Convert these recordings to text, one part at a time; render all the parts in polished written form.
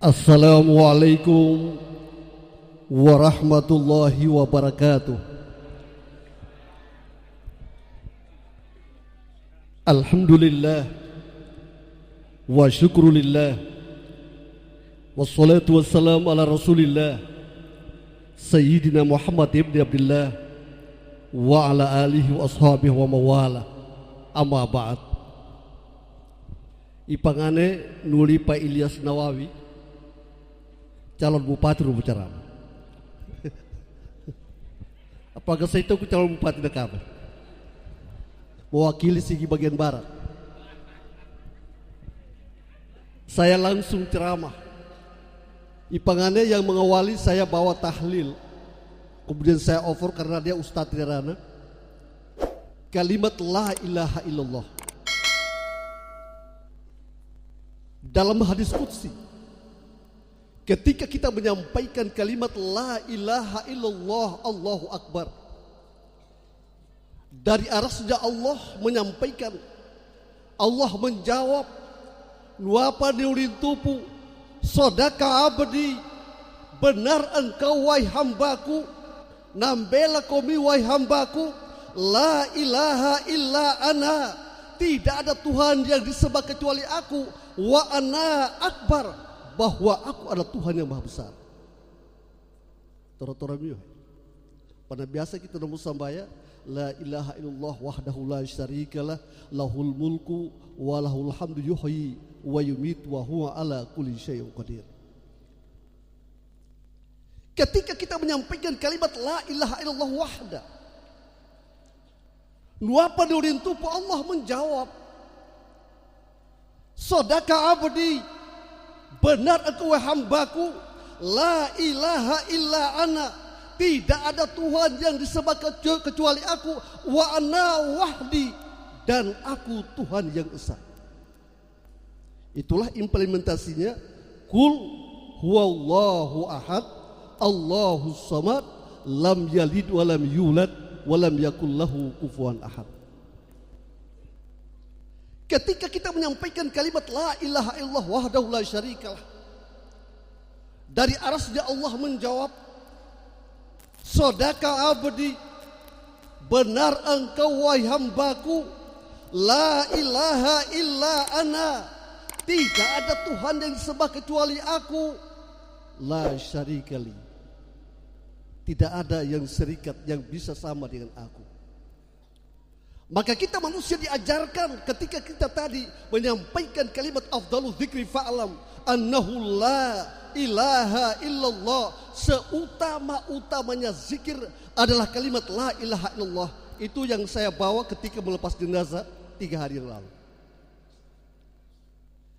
Assalamualaikum warahmatullahi wabarakatuh. Alhamdulillah wa syukrulillah, wassalatu wassalamu ala rasulillah Sayyidina Muhammad ibn Abdullah wa ala alihi wa ashabihi wa mawala. Amma ba'd. Ipangane nuli Pak Ilyas Nawawi, calon bupati Rubucaram. Apakah saya tahu calon bupati Dekam? Mewakili segi bagian barat. Saya langsung ceramah. Ipangane yang mengawali saya bawa tahlil. Kemudian saya offer karena dia Ustadz Tirana. Kalimat la ilaha illallah. Dalam hadis qudsi, ketika kita menyampaikan kalimat la ilaha illallah, Allahu Akbar, dari arah sejak Allah menyampaikan, Allah menjawab, nuapa diulintupu, sodaka abdi, benar engkau wahai hambaku, nambela komi wahai hambaku, la ilaha illa ana, tidak ada Tuhan yang disembah kecuali aku, wa ana akbar, bahwa aku adalah Tuhan yang maha besar. Tora-tora miyo. Pada biasa kita nemu sambaya, la ilaha illallah wahdahu la syarikalah, lahul mulku wa lahul hamdu yuhyi wa yumitu wa huwa ala kulli syai'in qadir. Ketika kita menyampaikan kalimat la ilaha illallah wahda, nuapa diurintupu, Allah menjawab, sodaka abdi, benar engkau hambaku, la ilaha illa ana, tidak ada Tuhan yang disembah kecuali aku, wa ana wahdi, dan aku Tuhan yang esa. Itulah implementasinya kul huwallahu ahad, Allahu samad, lam yalid wa lam yulad wa lam yakul lahu kufuwan ahad. Ketika kita menyampaikan kalimat la ilaha illallah wahdahu la syarikalah, dari arasnya Allah menjawab, sodaka abdi, benar engkau wahai hambaku, la ilaha illa ana, tidak ada Tuhan yang disembah kecuali aku, la syarikali, tidak ada yang serikat yang bisa sama dengan aku. Maka kita manusia diajarkan ketika kita tadi menyampaikan kalimat afdalu dzikri fa'lam annahu la ilaha illallah, seutama-utamanya zikir adalah kalimat la ilaha illallah. Itu yang saya bawa ketika melepas jenazah 3 hari yang lalu.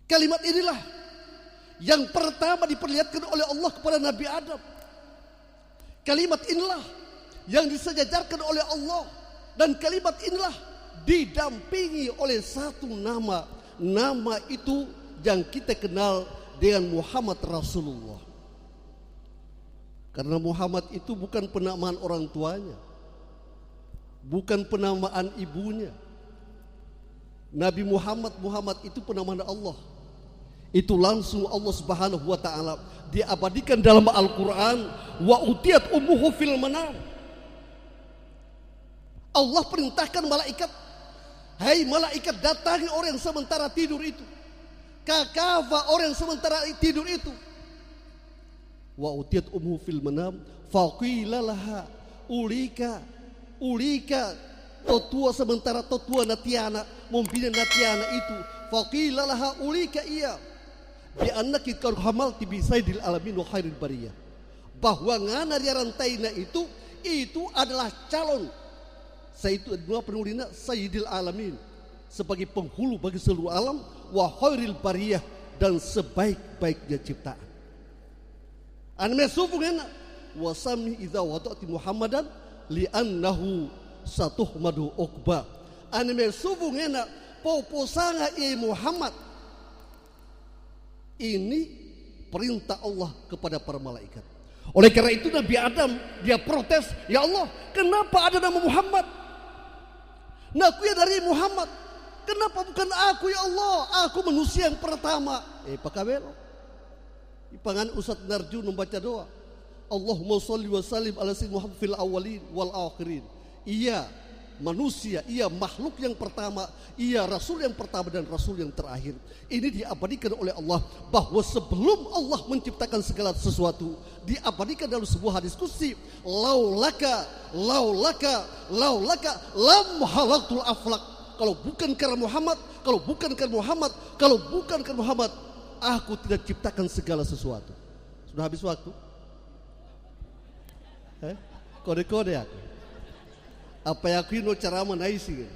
Kalimat inilah yang pertama diperlihatkan oleh Allah kepada Nabi Adam. Kalimat inilah yang disejajarkan oleh Allah, dan kalimat inilah didampingi oleh satu nama. Nama itu yang kita kenal dengan Muhammad Rasulullah. Karena Muhammad itu bukan penamaan orang tuanya, bukan penamaan ibunya. Nabi Muhammad itu penamaan Allah. Itu langsung Allah Subhanahu wa taala diabadikan dalam Al-Qur'an, wa utiyat ummuhu fil manam. Allah perintahkan malaikat, hai malaikat, datangi orang yang sementara tidur itu. Kakafa orang yang sementara tidur itu. Wa utiyat ummuhu fil manam faqila laha ulika totua sementara totua natiana membina natiana itu, faqila laha ulika iya bi annaki kar hamalti bi sayyidil alamin wa khairil bariyah, bahwa ngana dia rantaina itu adalah calon saya itu dua penulina sayyidil alamin, sebagai penghulu bagi seluruh alam, wa khairil bariyah, dan sebaik-baiknya ciptaan. An mesufungena wa sami idza wada'ti muhammadan li annahu satuhmadu uqba. An mesufungena poposanga i Muhammad. Ini perintah Allah kepada para malaikat. Oleh karena itu Nabi Adam dia protes, ya Allah, kenapa ada nama Muhammad? Naku ya dari Muhammad. Kenapa bukan aku ya Allah? Aku manusia yang pertama. Pakabelo. Ipangan Ustaz Narjun membaca doa. Allahumma sholli wa sallim ala sayyidina Muhammad fil awwalin wal akhirin. Ia manusia, ia makhluk yang pertama, ia rasul yang pertama dan rasul yang terakhir. Ini diabadikan oleh Allah bahwa sebelum Allah menciptakan segala sesuatu, diabadikan dalam sebuah hadis qudsi, laulaka lam halaqtul aflaq. Kalau bukan karena Muhammad, aku tidak ciptakan segala sesuatu. Sudah habis waktu? Kode-kode aku. Apa yang aku ini cara menaisi?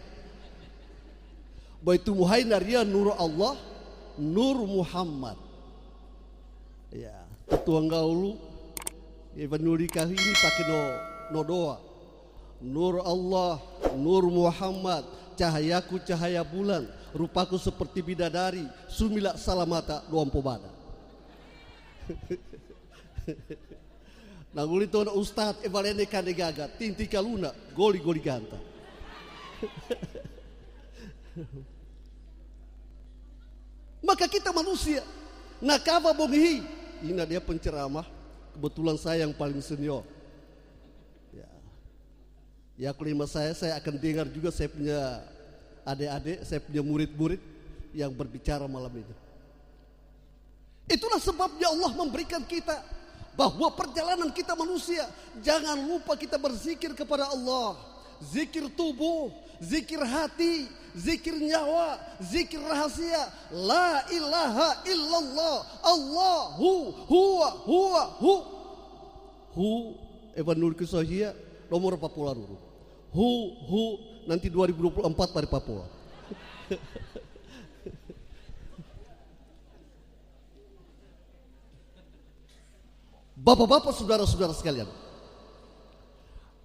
Baitu muhai naria nur Allah, nur Muhammad. Ya, tuang gaulu. Even nurikah ini pakai no doa. Nur Allah, nur Muhammad. Cahayaku cahaya bulan, rupaku seperti bidadari, sumila salamata doam pobada. Nanguli to Ustaz evalene kande gaga, tinti kaluna, goli ganta. Maka kita manusia, nakava bongihi. Ini dia penceramah, kebetulan saya yang paling senior. Ya kelima saya akan dengar juga saya punya adik-adik, saya punya murid-murid yang berbicara malam ini. Itulah sebabnya Allah memberikan kita bahwa perjalanan kita manusia, jangan lupa kita berzikir kepada Allah. Zikir tubuh, zikir hati, zikir nyawa, zikir rahasia. La ilaha illallah, Allahu huwa hu Evan Nur Kisohia nomor Papua dulu. Hu nanti 2024 pada Papua. Bapak-bapak, saudara-saudara sekalian,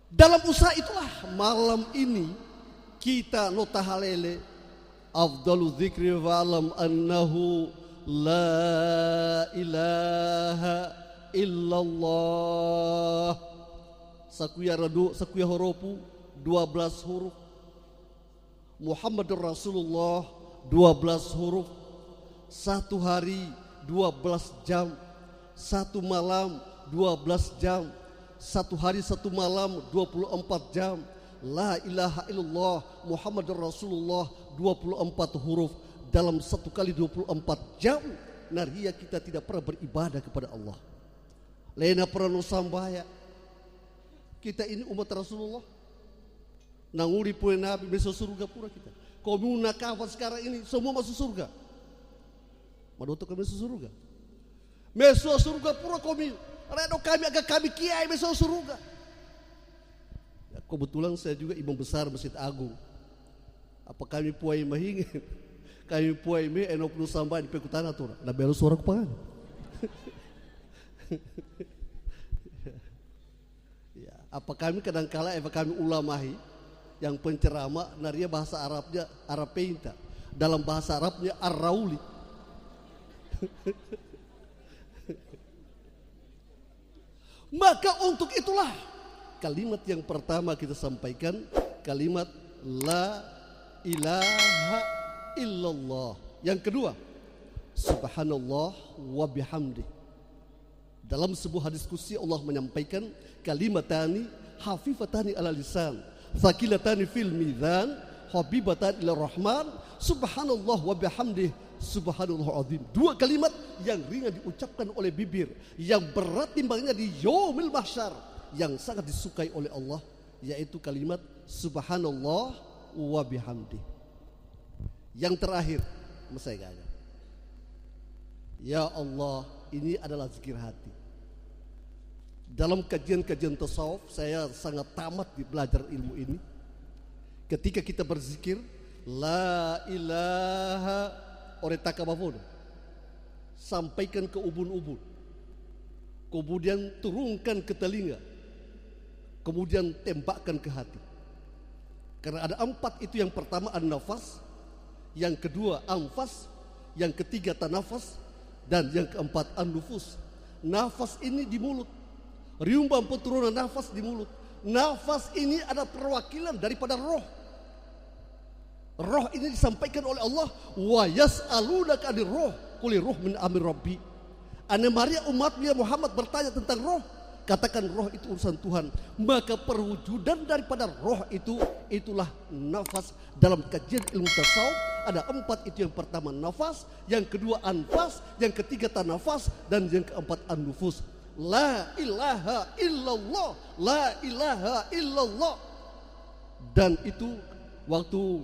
dalam usaha itulah malam ini kita notahalele afdalu dzikri wa alam annahu la ilaha illallah. Sakuya radu, sakuya horopu 12 huruf. Muhammadur Rasulullah 12 huruf. Satu hari 12 jam. Satu malam 12 jam. Satu hari satu malam 24 jam. La ilaha illallah Muhammadur Rasulullah 24 huruf dalam satu kali 24 jam. Naria kita tidak pernah beribadah kepada Allah. Lena pernah sambaya. Kita ini umat Rasulullah. Nanguri pun Nabi masuk surga pura kita. Komuna kafir sekarang ini semua masuk surga. Madoto kami masuk surga. Masuk surga pura kami. Redo kami agak kami kiai masuk surga. Ya, kebetulan saya juga imam besar Masjid Agung. Apa kami puai mahingin? Kami puai me enok nu sampai di pekutana tuh. Na belo suara kupangan. Ya, apa kami kadangkala kami ulamahi yang penceramah naria bahasa Arabnya Arab Peinta, dalam bahasa Arabnya Ar-Rauli. Maka untuk itulah kalimat yang pertama kita sampaikan, kalimat la ilaha illallah. Yang kedua, subhanallah wa bihamdi. Dalam sebuah diskusi Allah menyampaikan kalimatani hafifatani ala lisan, thaqilatani fil mizan, habibatan ila rahman, subhanallah wa bihamdih, subhanallah azim. Dua kalimat yang ringan diucapkan oleh bibir, yang berat timbangnya di yaumil mahsyar, yang sangat disukai oleh Allah, yaitu kalimat subhanallah wa bihamdih. Yang terakhir, saya kata, ya Allah, ini adalah zikir hati. Dalam kajian-kajian tasawuf saya sangat tamat di belajar ilmu ini. Ketika kita berzikir la ilaha oretaka bavono, sampaikan ke ubun-ubun, kemudian turunkan ke telinga, kemudian tembakkan ke hati. Karena ada 4 itu. Yang pertama an-nafas, yang kedua anfas, yang ketiga tanafas, dan yang keempat an-nufus. Nafas ini di mulut, riumbang peturunan nafas di mulut. Nafas ini ada perwakilan daripada roh. Roh ini disampaikan oleh Allah, wa yas'alunaka 'anir roh, qul roh min amri rabbi. Anna Maria umatnya Muhammad bertanya tentang roh, katakan roh itu urusan Tuhan. Maka perwujudan daripada roh itu, itulah nafas. Dalam kajian ilmu tasawuf ada 4 itu. Yang pertama nafas, yang kedua anfas, yang ketiga tanafas, dan yang keempat an-nufus. La ilaha illallah, la ilaha illallah. Dan itu waktu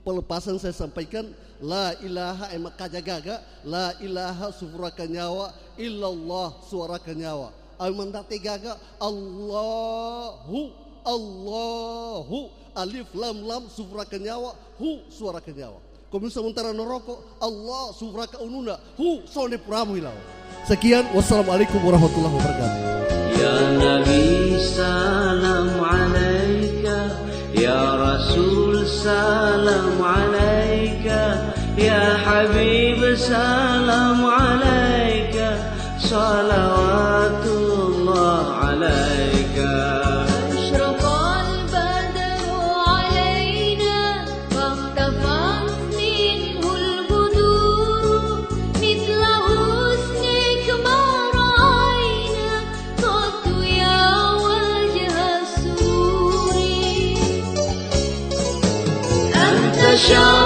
pelepasan saya sampaikan, la ilaha emak kajagaga, la ilaha sufurakan nyawa, illallah suarakan nyawa. Almandate gaga, Allahu, Allahu, alif lam lam sufurakan nyawa, hu suarakan nyawa. Kau sementara neroko, Allah sufuraka ununa, hu sone puramu hilau. Sekian, wassalamualaikum warahmatullahi wabarakatuh. Ya Nabi salam alaika, Ya Rasul salam alaika, Ya Habib salam alaika, salawatullah alaika. Show